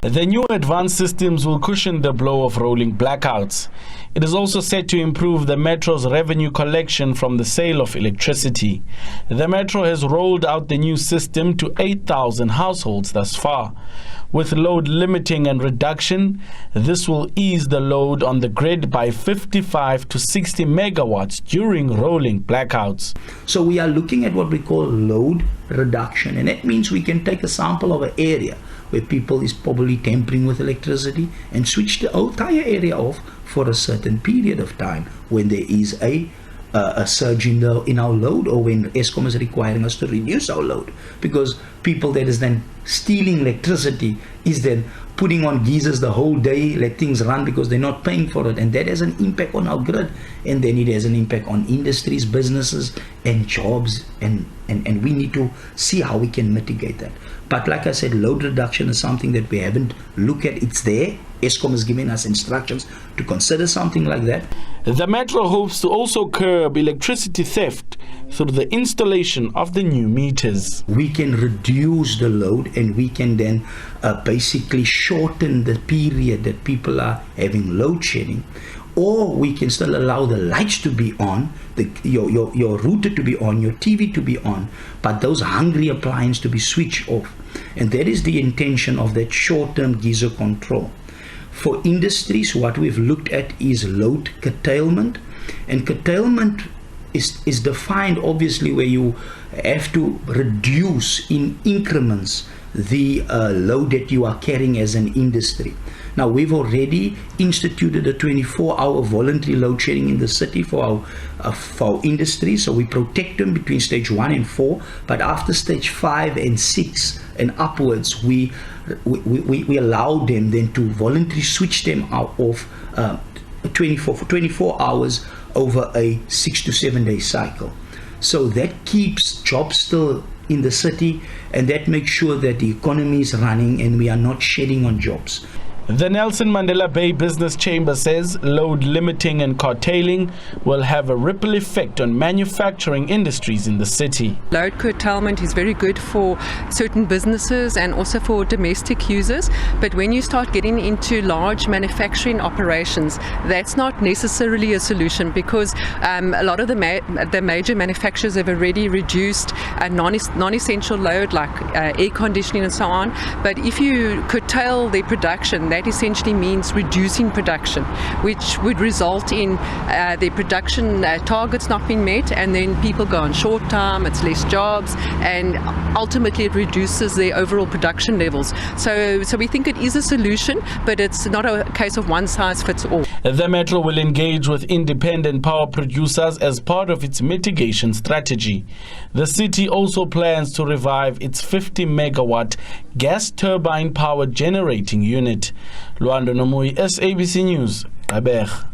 The new advanced systems will cushion the blow of rolling blackouts. It is also set to improve the Metro's revenue collection from the sale of electricity. The Metro has rolled out the new system to 8,000 households thus far. With load limiting and reduction, this will ease the load on the grid by 55 to 60 megawatts during rolling blackouts. So we are looking at what we call load reduction, and that means we can take a sample of an area where people is probably tampering with electricity and switch the entire area off for a certain period of time when there is a surge in our load, or when Eskom is requiring us to reduce our load, because people that is then stealing electricity is then putting on geysers the whole day, let things run because they're not paying for it, and that has an impact on our grid, and then it has an impact on industries, businesses and jobs, and we need to see how we can mitigate that. But like I said, load reduction is something that we haven't looked at. It's there. Eskom is giving us instructions to consider something like that. The Metro hopes to also curb electricity theft through the installation of the new meters. We can reduce the load, and we can then basically shorten the period that people are having load shedding. Or we can still allow the lights to be on, your router to be on, your TV to be on, but those hungry appliances to be switched off. And that is the intention of that short-term geyser control. For industries, what we've looked at is load curtailment, and curtailment is defined obviously where you have to reduce in increments the load that you are carrying as an industry. Now, we've already instituted a 24-hour voluntary load shedding in the city for our industry, so we protect them between stage 1 and 4, but after stage 5 and 6 and upwards, we allow them then to voluntarily switch them out of 24 hours over a 6 to 7 day cycle. So that keeps jobs still in the city, and that makes sure that the economy is running and we are not shedding on jobs. The Nelson Mandela Bay Business Chamber says load limiting and curtailing will have a ripple effect on manufacturing industries in the city. Load curtailment is very good for certain businesses and also for domestic users, but when you start getting into large manufacturing operations, that's not necessarily a solution, because a lot of the major manufacturers have already reduced non-essential load like air conditioning and so on. But if you curtail their production, that essentially means reducing production, which would result in their production targets not being met, and then people go on short time, it's less jobs, and ultimately it reduces their overall production levels. So we think it is a solution, but it's not a case of one size fits all. The Metro will engage with independent power producers as part of its mitigation strategy. The city also plans to revive its 50 megawatt gas turbine power generating unit. Luando Nomui, SABC News, Gqeberha.